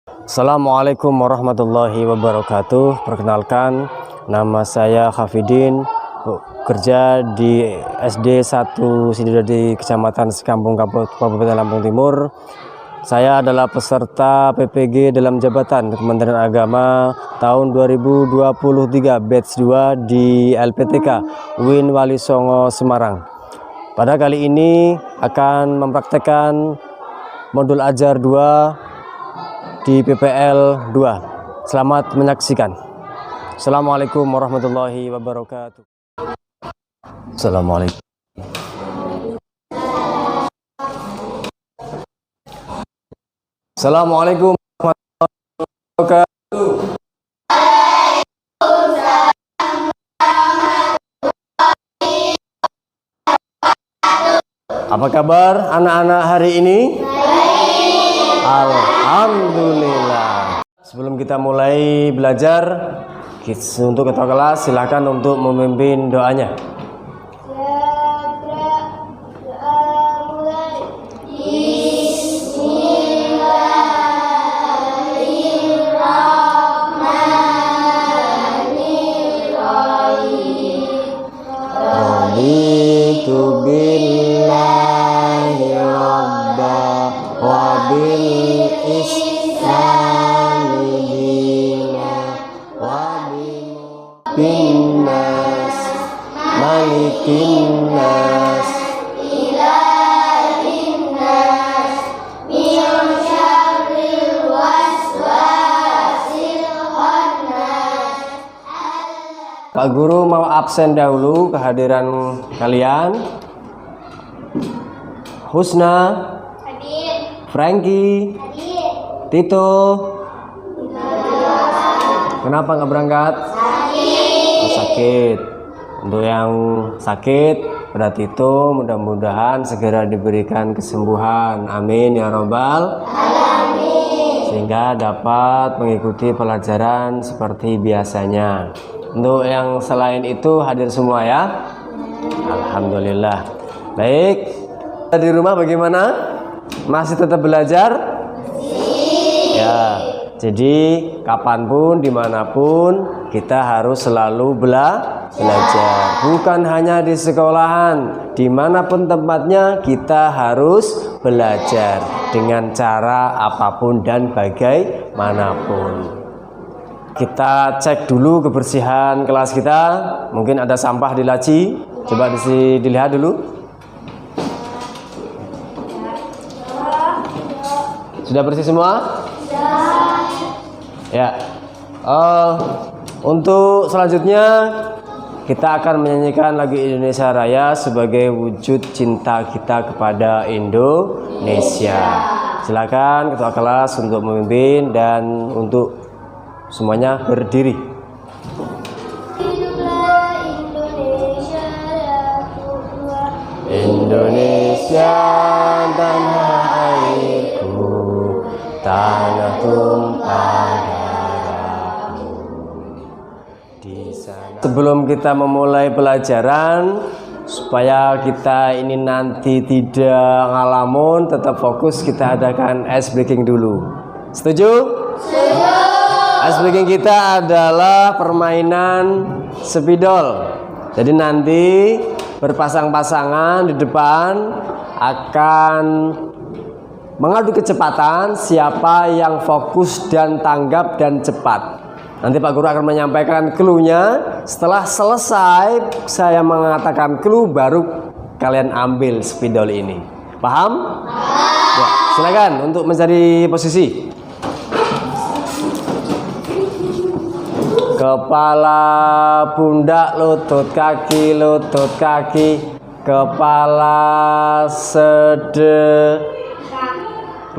Assalamualaikum warahmatullahi wabarakatuh. Perkenalkan, nama saya Hafidin, bekerja di SD 1 Sidodadi, Kecamatan Sekampung, Kabupaten Lampung Timur. Saya adalah peserta PPG dalam jabatan Kementerian Agama tahun 2023 batch 2 di LPTK UIN Wali Songo Semarang. Pada kali ini akan mempraktekkan modul ajar 2 di PPL 2. Selamat menyaksikan. Assalamualaikum warahmatullahi wabarakatuh. Assalamualaikum. Assalamualaikum warahmatullahi wabarakatuh. Apa kabar anak-anak hari ini? Alhamdulillah. Sebelum kita mulai belajar, untuk ketua kelas silakan untuk memimpin doanya. Raditu billahi rabba wa bil islami dina wa bin nas malikin nas ilahin nas min syarril waswasil khannas. Pak Guru mau absen dahulu kehadiran kalian. Husna, Frankie, Tito, kenapa nggak berangkat? Sakit. Untuk yang sakit, berarti itu mudah-mudahan segera diberikan kesembuhan. Amin ya robbal alamin. Sehingga dapat mengikuti pelajaran seperti biasanya. Untuk yang selain itu hadir semua ya. Alhamdulillah. Baik. Di rumah bagaimana? Masih tetap belajar? Ya, jadi kapanpun, dimanapun kita harus selalu belajar. Bukan hanya di sekolahan, dimanapun tempatnya kita harus belajar dengan cara apapun dan bagaimanapun. Kita cek dulu kebersihan kelas kita. Mungkin ada sampah di laci. Coba dilihat dulu. Sudah bersih semua? Ya. Untuk selanjutnya kita akan menyanyikan lagu Indonesia Raya sebagai wujud cinta kita kepada Indonesia. Silakan ketua kelas untuk memimpin dan untuk semuanya berdiri. Indonesia tanah airku, tanah tumpah darahku. Sebelum kita memulai pelajaran, supaya kita ini nanti tidak ngalamun, tetap fokus, kita adakan ice breaking dulu. Setuju? Setuju. Ice breaking kita adalah permainan spidol. Jadi nanti berpasang-pasangan di depan akan mengadu kecepatan siapa yang fokus dan tanggap dan cepat. Nanti Pak Guru akan menyampaikan clue-nya. Setelah selesai saya mengatakan clue, baru kalian ambil spidol ini. Paham? Ya, silakan untuk mencari posisi. Kepala, pundak, lutut kaki, kepala,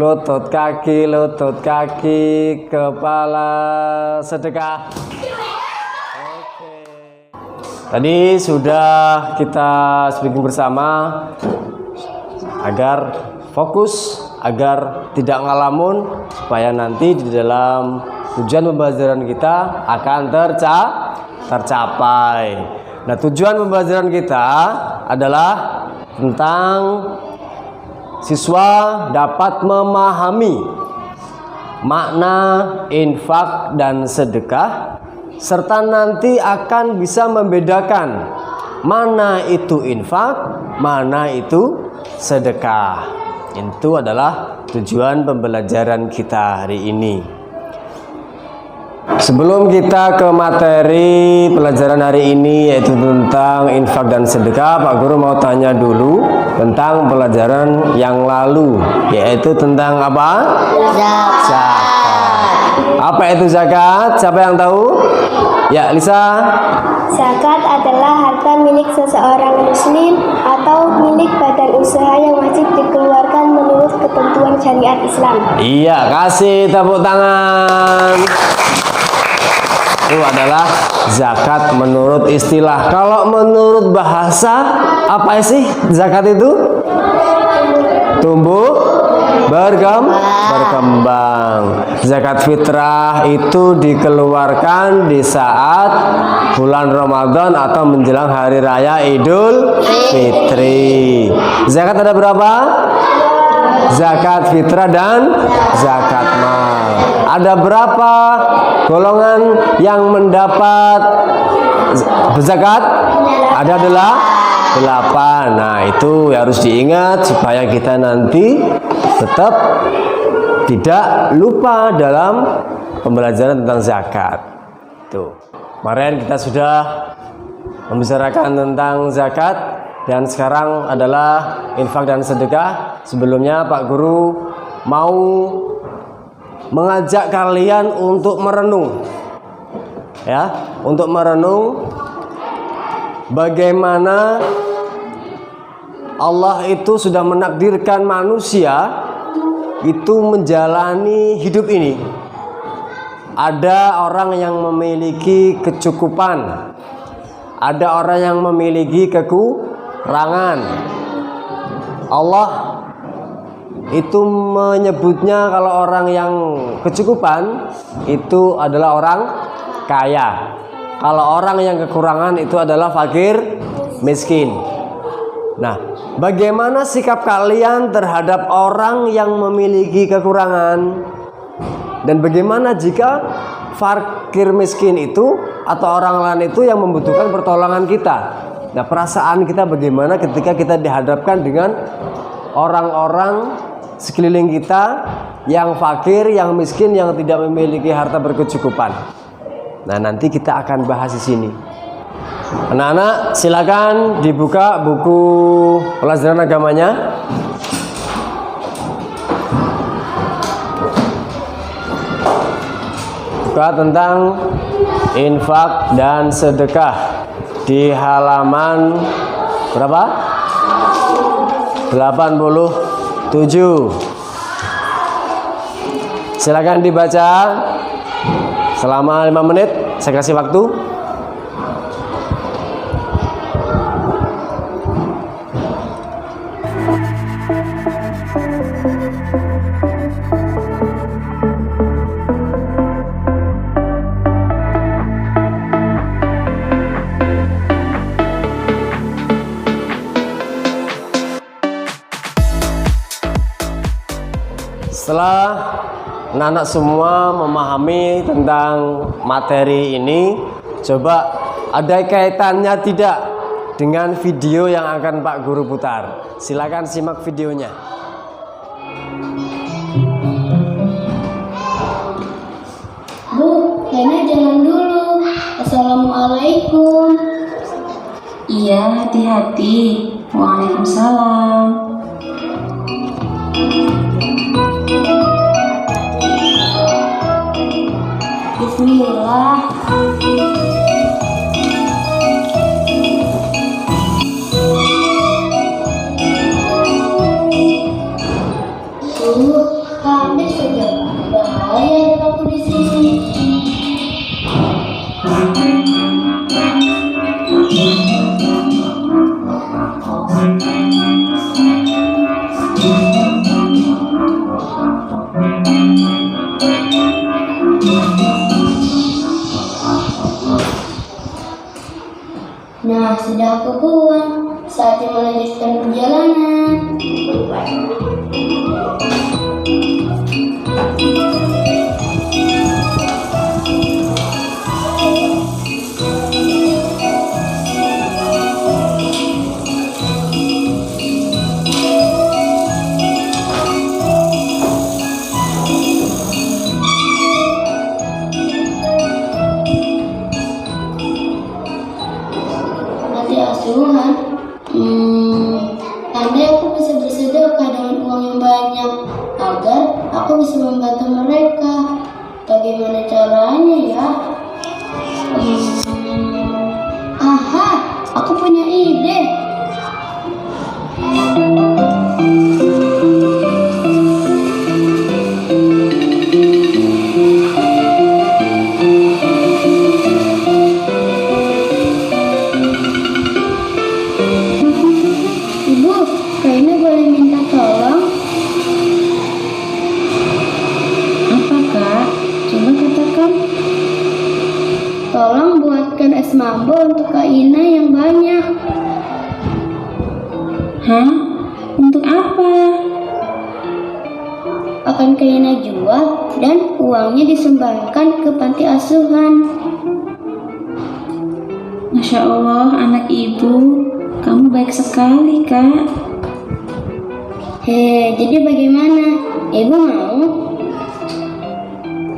lutut kaki, kepala, sedekah. Oke. Tadi sudah kita speaking bersama agar fokus, agar tidak ngalamun, supaya nanti di dalam tujuan pembelajaran kita akan tercapai. Nah, tujuan pembelajaran kita adalah tentang siswa dapat memahami makna infak dan sedekah, serta nanti akan bisa membedakan mana itu infak, mana itu sedekah. Itu adalah tujuan pembelajaran kita hari ini. Sebelum kita ke materi pelajaran hari ini, yaitu tentang infak dan sedekah, Pak Guru mau tanya dulu tentang pelajaran yang lalu, yaitu tentang apa? Zakat. Apa itu zakat? Siapa yang tahu? Ya, Lisa. Zakat adalah harta milik seseorang muslim atau milik badan usaha yang wajib dikeluarkan menurut ketentuan syariat Islam. Iya, kasih tepuk tangan. Itu adalah zakat menurut istilah. Kalau menurut bahasa, apa sih zakat itu? Tumbuh berkembang. Zakat fitrah itu dikeluarkan di saat bulan Ramadan atau menjelang hari raya Idul Fitri. Zakat ada berapa? Zakat fitrah dan zakat mal. Ada berapa golongan yang mendapat zakat? Ada 8. Nah, itu harus diingat supaya kita nanti tetap tidak lupa dalam pembelajaran tentang zakat. Tuh. Kemarin kita sudah membicarakan tentang zakat dan sekarang adalah infak dan sedekah. Sebelumnya Pak Guru mau mengajak kalian untuk merenung, ya, untuk merenung bagaimana Allah itu sudah menakdirkan manusia itu menjalani hidup ini. Ada orang yang memiliki kecukupan, ada orang yang memiliki kekurangan. Allah itu menyebutnya kalau orang yang kecukupan itu adalah orang kaya. Kalau orang yang kekurangan itu adalah fakir miskin. Nah, bagaimana sikap kalian terhadap orang yang memiliki kekurangan? Dan bagaimana jika fakir miskin itu atau orang lain itu yang membutuhkan pertolongan kita? Nah, perasaan kita bagaimana ketika kita dihadapkan dengan orang-orang sekeliling kita yang fakir, yang miskin, yang tidak memiliki harta berkecukupan? Nah, nanti kita akan bahas di sini. Anak-anak, silakan dibuka buku pelajaran agamanya. Buka tentang infak dan sedekah di halaman berapa? 87. Silakan dibaca selama 5 menit. Saya kasih waktu. Setelah anak-anak semua memahami tentang materi ini, coba ada kaitannya tidak dengan video yang akan Pak Guru putar? Silakan simak videonya. Bu, Lena jangan dulu. Assalamualaikum. Iya, hati-hati. Waalaikumsalam. Bismillah. Kami saja bahaya waktu di sini. Nah, sudah aku buang. Saatnya melanjutkan perjalanan. buatkan es mambo untuk Kak Ina yang banyak. Hah? Untuk apa? Akan Kak Ina jual dan uangnya disumbangkan ke panti asuhan. Masya Allah, anak ibu, kamu baik sekali, Kak. Jadi bagaimana? Ibu mau?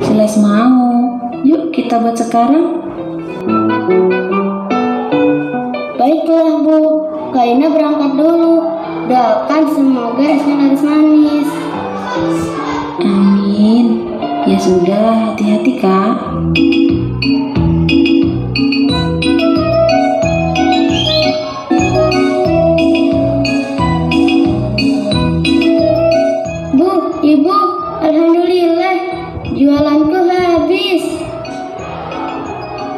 Jelas mau. Yuk kita buat sekarang. Baiklah Bu, Kak Ina berangkat dulu. Doakan semoga esnya laris manis. Amin. Ya sudah, hati-hati, Kak. Bu, Ibu, alhamdulillah jualanku habis.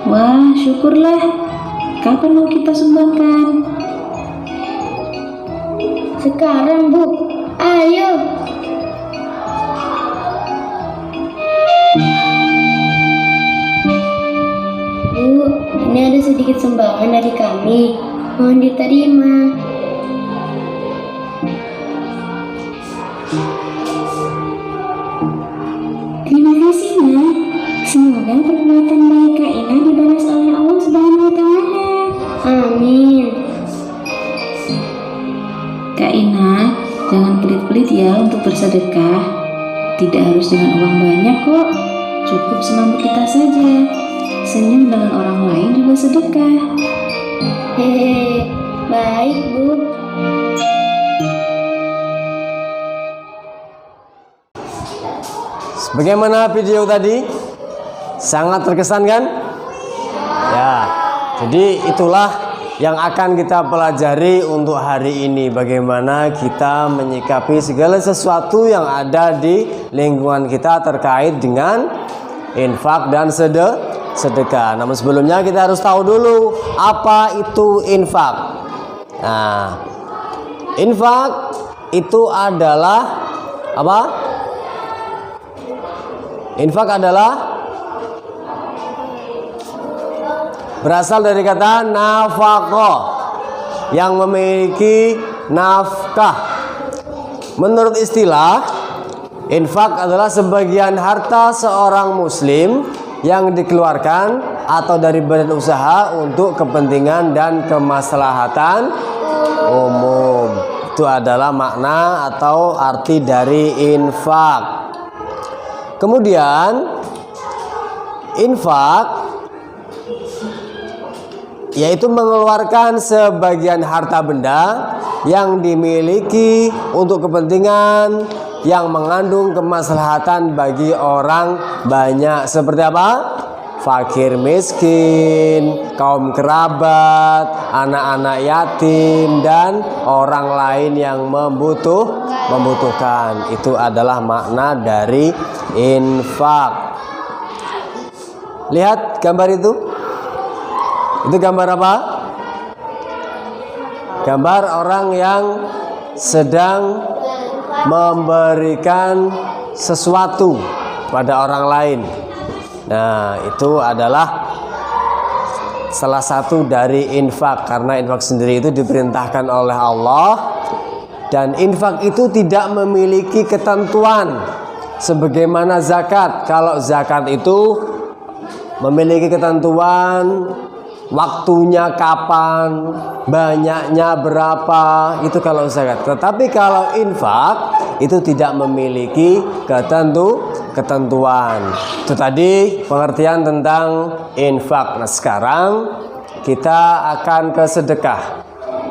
Wah, syukurlah. Kapan mau kita sumbangkan? Sekarang Bu, ayo. Bu, ini ada sedikit sumbangan dari kami. Mohon diterima. Terima kasih, Nak. Semoga perbuatan baik Kak Ina dibalas oleh Allah Subhanahu wa Ta'ala. Amin. Kak Ina, jangan pelit-pelit ya untuk bersedekah. Tidak harus dengan uang banyak kok. Cukup semampu kita saja. Senyum dengan orang lain juga sedekah. Hehehe, baik Bu. Bagaimana video tadi? Sangat terkesan kan? Ya. Jadi itulah yang akan kita pelajari untuk hari ini. Bagaimana kita menyikapi segala sesuatu yang ada di lingkungan kita terkait dengan infak dan sedekah. Namun sebelumnya kita harus tahu dulu apa itu infak. Nah, infak itu adalah apa? Infak adalah berasal dari kata nafaqah yang memiliki nafkah. Menurut istilah, infak adalah sebagian harta seorang muslim yang dikeluarkan atau dari badan usaha untuk kepentingan dan kemaslahatan umum. Itu adalah makna atau arti dari infak. Kemudian infak yaitu mengeluarkan sebagian harta benda yang dimiliki untuk kepentingan yang mengandung kemaslahatan bagi orang banyak. Seperti apa? Fakir miskin, kaum kerabat, anak-anak yatim, dan orang lain yang membutuhkan. Itu adalah makna dari infak. Lihat gambar itu. Itu gambar apa? Gambar orang yang sedang memberikan sesuatu pada orang lain. Nah, itu adalah salah satu dari infak, karena infak sendiri itu diperintahkan oleh Allah, dan infak itu tidak memiliki ketentuan sebagaimana zakat. Kalau zakat itu memiliki ketentuan waktunya kapan, banyaknya berapa, itu kalau zakat. Tetapi kalau infak itu tidak memiliki ketentuan. Itu tadi pengertian tentang infak. Nah, sekarang kita akan ke sedekah.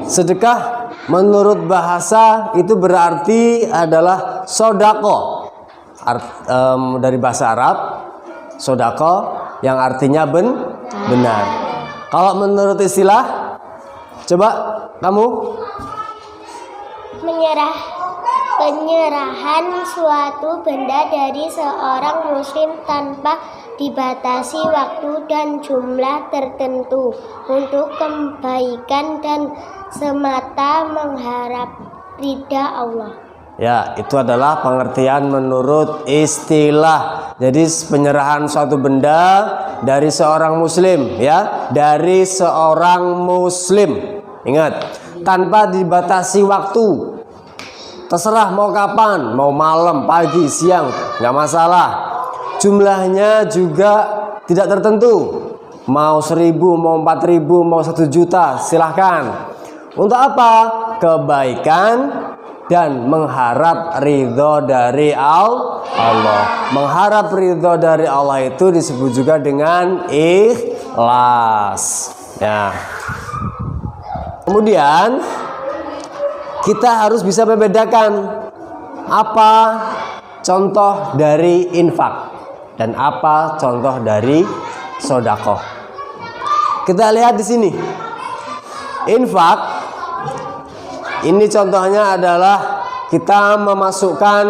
Sedekah menurut bahasa itu berarti adalah sodako. Dari bahasa Arab, sodako yang artinya benar. Kalau menurut istilah, coba kamu. Penyerahan suatu benda dari seorang muslim tanpa dibatasi waktu dan jumlah tertentu untuk kebaikan dan semata mengharap ridha Allah. Ya, itu adalah pengertian menurut istilah. Jadi penyerahan suatu benda dari seorang muslim, ya, dari seorang muslim. Ingat, tanpa dibatasi waktu. Terserah mau kapan, mau malam, pagi, siang, nggak masalah. Jumlahnya juga tidak tertentu. Mau 1000, mau 4000, mau 1 juta, silahkan. Untuk apa? Kebaikan dan mengharap ridho dari Allah. Mengharap ridho dari Allah itu disebut juga dengan ikhlas. Ya. Kemudian kita harus bisa membedakan apa contoh dari infak dan apa contoh dari sedekah. Kita lihat di sini. Infak ini contohnya adalah kita memasukkan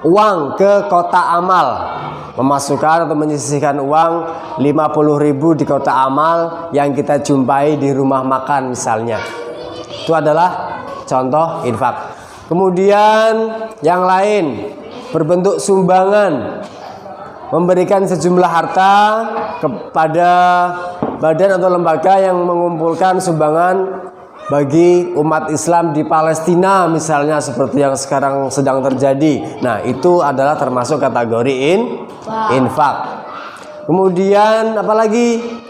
uang ke kotak amal. Memasukkan atau menyisihkan uang 50.000 di kotak amal yang kita jumpai di rumah makan misalnya. Itu adalah contoh infak. Kemudian yang lain berbentuk sumbangan. Memberikan sejumlah harta kepada badan atau lembaga yang mengumpulkan sumbangan bagi umat Islam di Palestina misalnya, seperti yang sekarang sedang terjadi. Nah, itu adalah termasuk kategori infak. Kemudian apalagi?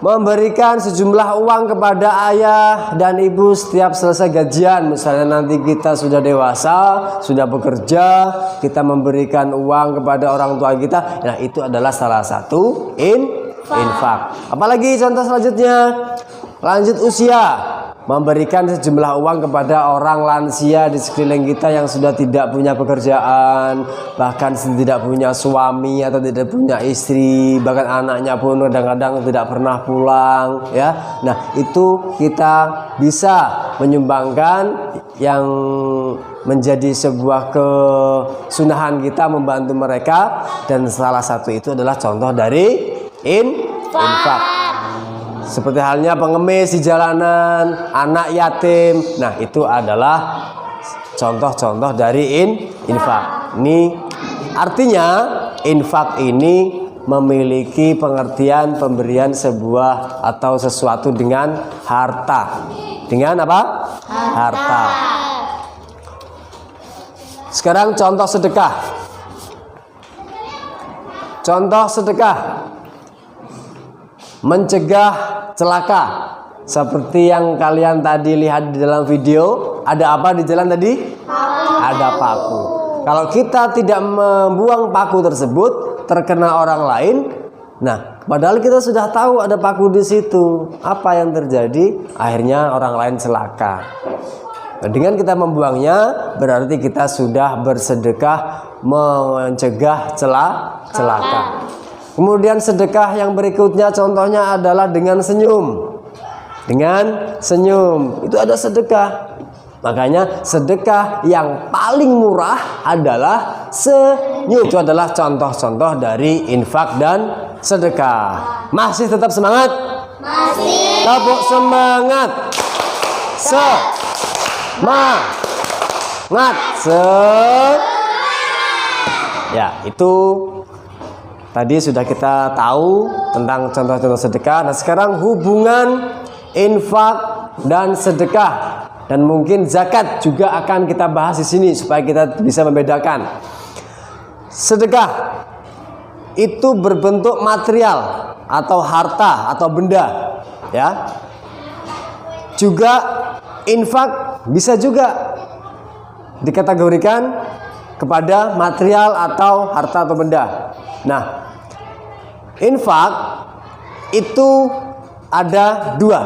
Memberikan sejumlah uang kepada ayah dan ibu setiap selesai gajian. Misalnya nanti kita sudah dewasa, sudah bekerja, kita memberikan uang kepada orang tua kita. Nah, itu adalah salah satu infak. Apalagi contoh selanjutnya? Lanjut usia. Memberikan sejumlah uang kepada orang lansia di sekeliling kita yang sudah tidak punya pekerjaan, bahkan tidak punya suami atau tidak punya istri, bahkan anaknya pun kadang-kadang tidak pernah pulang, ya. Nah, itu kita bisa menyumbangkan yang menjadi sebuah kesunahan kita membantu mereka, dan salah satu itu adalah contoh dari infak. Seperti halnya pengemis di jalanan, anak yatim. Nah, itu adalah contoh-contoh dari infak. Ini artinya infak ini memiliki pengertian pemberian sebuah atau sesuatu dengan harta. Dengan apa? Harta. Sekarang contoh sedekah. Contoh sedekah. Mencegah celaka. Seperti yang kalian tadi lihat di dalam video, ada apa di jalan tadi? Ada paku. Kalau kita tidak membuang paku tersebut, terkena orang lain, nah, padahal kita sudah tahu ada paku di situ. Apa yang terjadi? Akhirnya orang lain celaka. Nah, dengan kita membuangnya, berarti kita sudah bersedekah mencegah celaka. Kemudian sedekah yang berikutnya contohnya adalah dengan senyum. Dengan senyum itu ada sedekah. Makanya sedekah yang paling murah adalah senyum. Itu adalah contoh-contoh dari infak dan sedekah. Masih tetap semangat? Masih. Tepuk semangat. Semangat. Ya, itu tadi sudah kita tahu tentang contoh-contoh sedekah. Nah, sekarang hubungan infak dan sedekah, dan mungkin zakat juga akan kita bahas di sini supaya kita bisa membedakan. Sedekah itu berbentuk material atau harta atau benda, ya. Juga infak bisa juga dikategorikan kepada material atau harta atau benda. Nah, infak itu ada dua.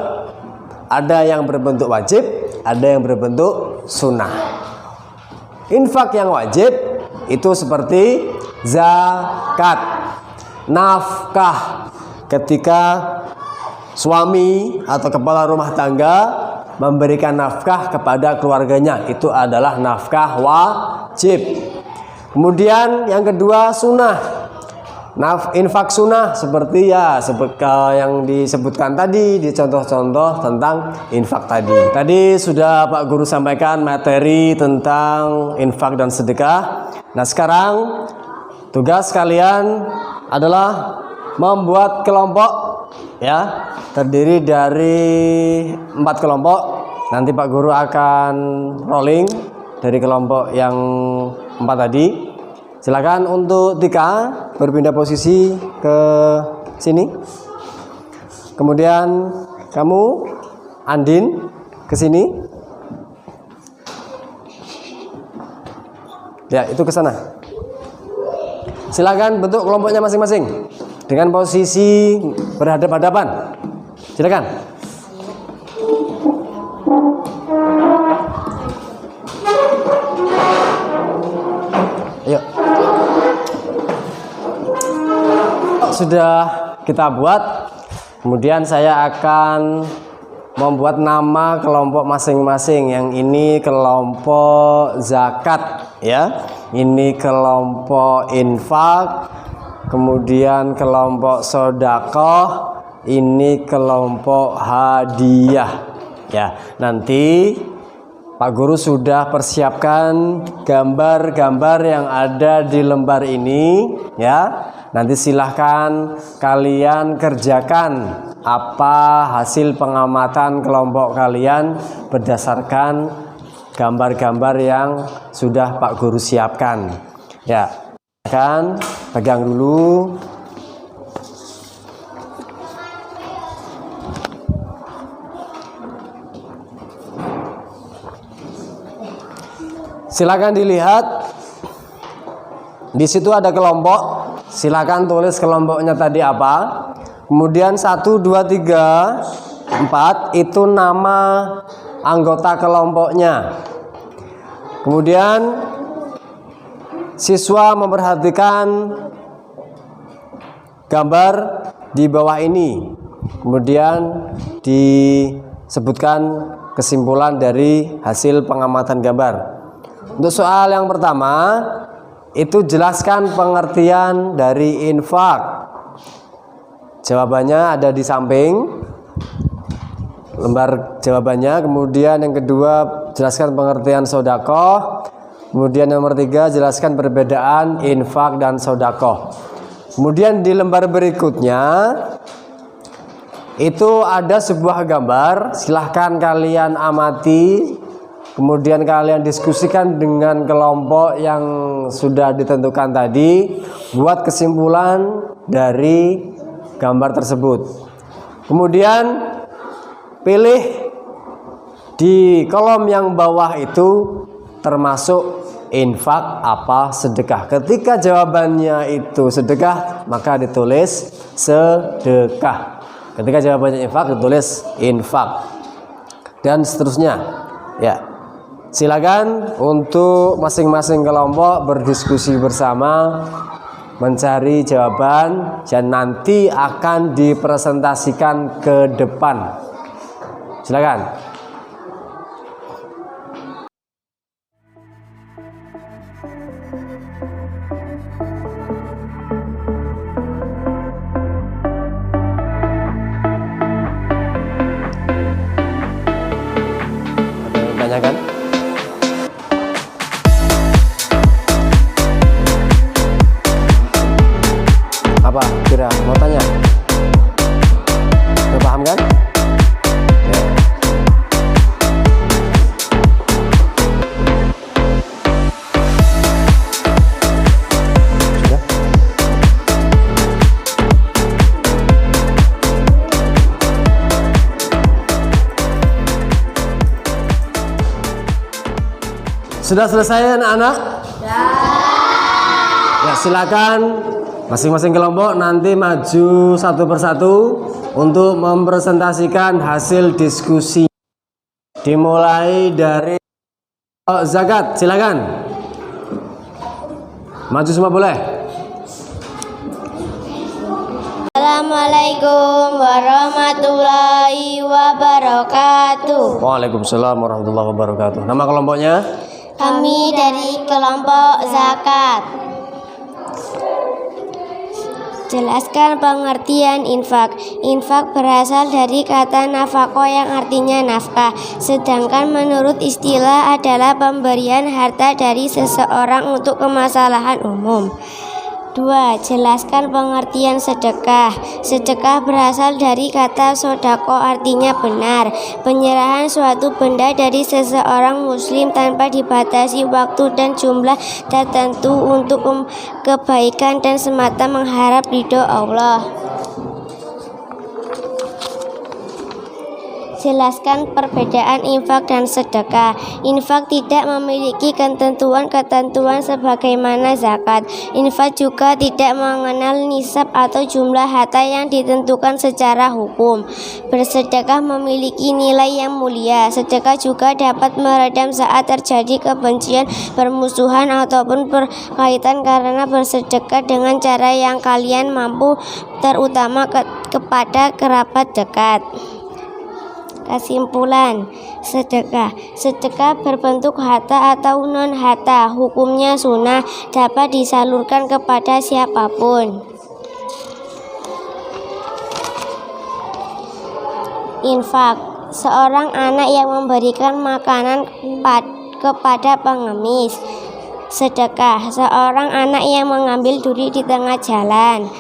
Ada yang berbentuk wajib, ada yang berbentuk sunnah. Infak yang wajib itu seperti zakat, nafkah. Ketika suami atau kepala rumah tangga memberikan nafkah kepada keluarganya, itu adalah nafkah wajib. Kemudian yang kedua sunnah. infak sunnah seperti ya yang disebutkan tadi di contoh-contoh tentang infak tadi. Tadi sudah Pak Guru sampaikan materi tentang infak dan sedekah. Nah, sekarang tugas kalian adalah membuat kelompok ya, terdiri dari 4 kelompok. Nanti Pak Guru akan rolling dari kelompok yang 4 tadi. Silakan untuk Tika berpindah posisi ke sini. Kemudian kamu Andin ke sini. Ya, itu ke sana. Silakan bentuk kelompoknya masing-masing dengan posisi berhadap-hadapan. Silakan. Ayo. Sudah kita buat, kemudian saya akan membuat nama kelompok masing-masing. Yang ini kelompok zakat ya, ini kelompok infak, kemudian kelompok sodakoh, ini kelompok hadiah ya. Nanti Pak Guru sudah persiapkan gambar-gambar yang ada di lembar ini ya. Nanti silahkan kalian kerjakan apa hasil pengamatan kelompok kalian berdasarkan gambar-gambar yang sudah Pak Guru siapkan. Ya, silahkan pegang dulu. Silakan dilihat. Di situ ada kelompok. Silakan tulis kelompoknya tadi apa. Kemudian 1, 2, 3, 4 itu nama anggota kelompoknya. Kemudian siswa memperhatikan gambar di bawah ini. Kemudian disebutkan kesimpulan dari hasil pengamatan gambar. Untuk soal yang pertama, itu jelaskan pengertian dari infak. Jawabannya ada di samping lembar jawabannya. Kemudian yang kedua, jelaskan pengertian sodakoh. Kemudian nomor 3, jelaskan perbedaan infak dan sodakoh. Kemudian di lembar berikutnya itu ada sebuah gambar. Silahkan kalian amati. Kemudian kalian diskusikan dengan kelompok yang sudah ditentukan tadi. Buat kesimpulan dari gambar tersebut. Kemudian pilih di kolom yang bawah itu termasuk infak apa sedekah. Ketika jawabannya itu sedekah, maka ditulis sedekah. Ketika jawabannya infak, ditulis infak. Dan seterusnya. Ya. Silakan untuk masing-masing kelompok berdiskusi bersama, mencari jawaban, dan nanti akan dipresentasikan ke depan. Silakan. Ada yang tanyakan? Apa kira mau tanya? Udah paham kan? Ya. Sudah? Sudah selesai anak-anak? Ya, silakan masing-masing kelompok nanti maju satu persatu untuk mempresentasikan hasil diskusi. Dimulai dari zakat, silakan. Maju semua boleh. Assalamualaikum warahmatullahi wabarakatuh. Waalaikumsalam warahmatullahi wabarakatuh. Nama kelompoknya? Kami dari kelompok zakat. Jelaskan pengertian infak. Infak berasal dari kata nafaqah yang artinya nafkah, sedangkan menurut istilah adalah pemberian harta dari seseorang untuk kemaslahan umum. 2. Jelaskan pengertian sedekah. Sedekah berasal dari kata sodako, artinya benar, penyerahan suatu benda dari seseorang muslim tanpa dibatasi waktu dan jumlah tertentu untuk kebaikan dan semata mengharap ridho Allah. Jelaskan perbedaan infak dan sedekah. Infak tidak memiliki ketentuan-ketentuan sebagaimana zakat. Infak juga tidak mengenal nisab atau jumlah harta yang ditentukan secara hukum. Bersedekah memiliki nilai yang mulia. Sedekah juga dapat meredam saat terjadi kebencian, permusuhan, ataupun perkaitan karena bersedekah dengan cara yang kalian mampu, terutama kepada kerabat dekat. Kesimpulan, sedekah berbentuk harta atau non-harta, hukumnya sunnah, dapat disalurkan kepada siapapun. Infak, seorang anak yang memberikan makanan kepada pengemis. Sedekah, seorang anak yang mengambil duri di tengah jalan.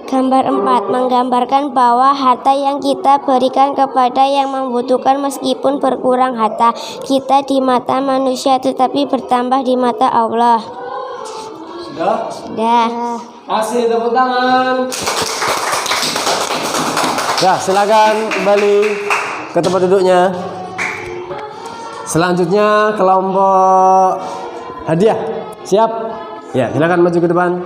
Gambar 4 menggambarkan bahwa harta yang kita berikan kepada yang membutuhkan meskipun berkurang harta kita di mata manusia tetapi bertambah di mata Allah. Sudah? Kasih tepuk tangan. Ya, silakan kembali ke tempat duduknya. Selanjutnya kelompok hadiah. Siap? Ya, silakan maju ke depan.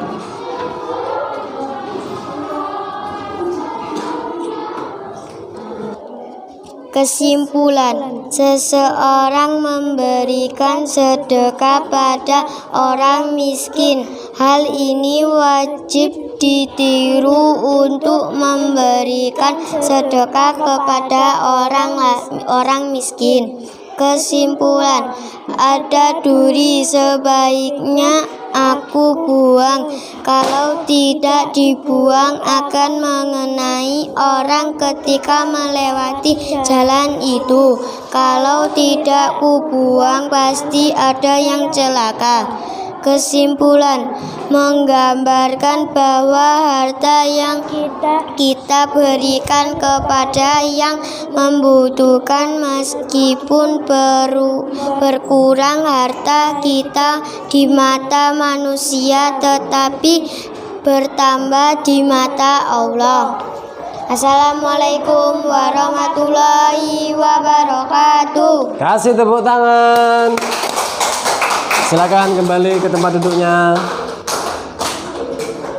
Kesimpulan, seseorang memberikan sedekah pada orang miskin. Hal ini wajib ditiru untuk memberikan sedekah kepada orang miskin. Kesimpulan, ada duri sebaiknya aku buang. Kalau tidak dibuang akan mengenai orang ketika melewati jalan itu. Kalau tidak kubuang pasti ada yang celaka. Kesimpulan, menggambarkan bahwa harta yang kita berikan kepada yang membutuhkan meskipun berkurang harta kita di mata manusia tetapi bertambah di mata Allah. Assalamualaikum warahmatullahi wabarakatuh. Kasih tepuk tangan. Silakan kembali ke tempat duduknya.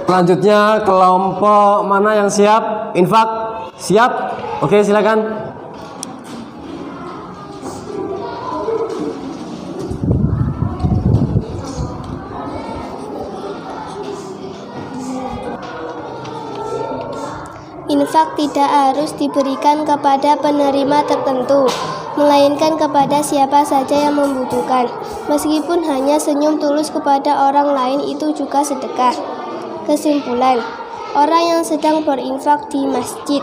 Selanjutnya kelompok mana yang siap? Infak? Siap? Oke, silakan. Infak tidak harus diberikan kepada penerima tertentu, melainkan kepada siapa saja yang membutuhkan. Meskipun hanya senyum tulus kepada orang lain itu juga sedekah. Kesimpulan, orang yang sedang berinfak di masjid,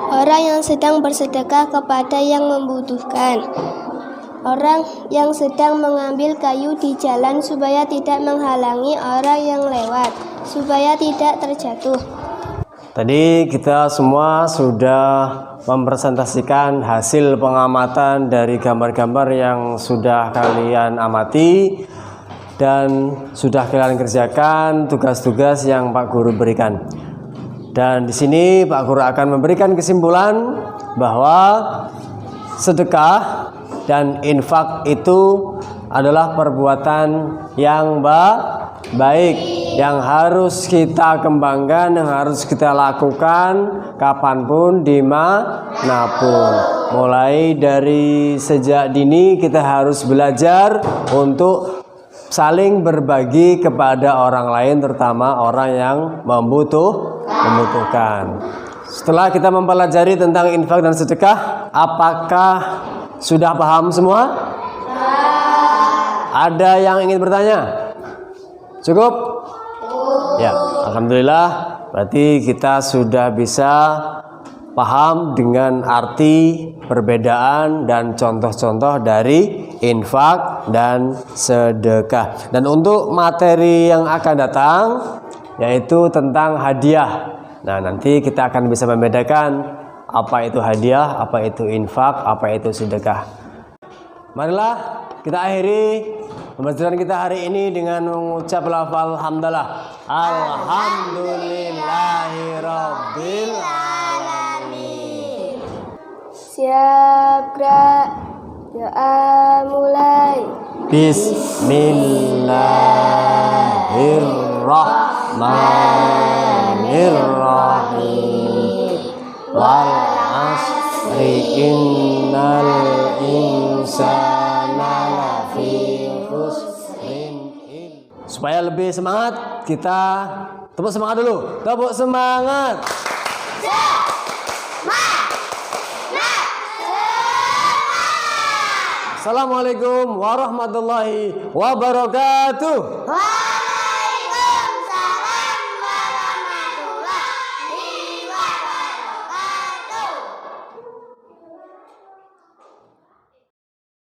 orang yang sedang bersedekah kepada yang membutuhkan, orang yang sedang mengambil kayu di jalan supaya tidak menghalangi orang yang lewat, supaya tidak terjatuh. Tadi kita semua sudah mempresentasikan hasil pengamatan dari gambar-gambar yang sudah kalian amati dan sudah kalian kerjakan tugas-tugas yang Pak Guru berikan. Dan di sini Pak Guru akan memberikan kesimpulan bahwa sedekah dan infak itu adalah perbuatan yang baik yang harus kita kembangkan, yang harus kita lakukan kapanpun, dimanapun. Mulai dari sejak dini kita harus belajar untuk saling berbagi kepada orang lain, terutama orang yang membutuhkan. Setelah kita mempelajari tentang infak dan sedekah, apakah sudah paham semua? Ada yang ingin bertanya? Cukup? Ya, alhamdulillah. Berarti kita sudah bisa paham dengan arti, perbedaan, dan contoh-contoh dari infak dan sedekah. Dan untuk materi yang akan datang, yaitu tentang hadiah. Nah, nanti kita akan bisa membedakan apa itu hadiah, apa itu infak, apa itu sedekah. Marilah kita akhiri pembelajaran kita hari ini dengan mengucap lafal hamdalah. Alhamdulillahirabbil alamin. Siap gerak. Ya mulai. Bismillahirrahmanirrahim. Wal asri innal insana lafi khusrin. Supaya lebih semangat, kita tepuk semangat dulu. Tepuk semangat. Assalamualaikum warahmatullahi wabarakatuh.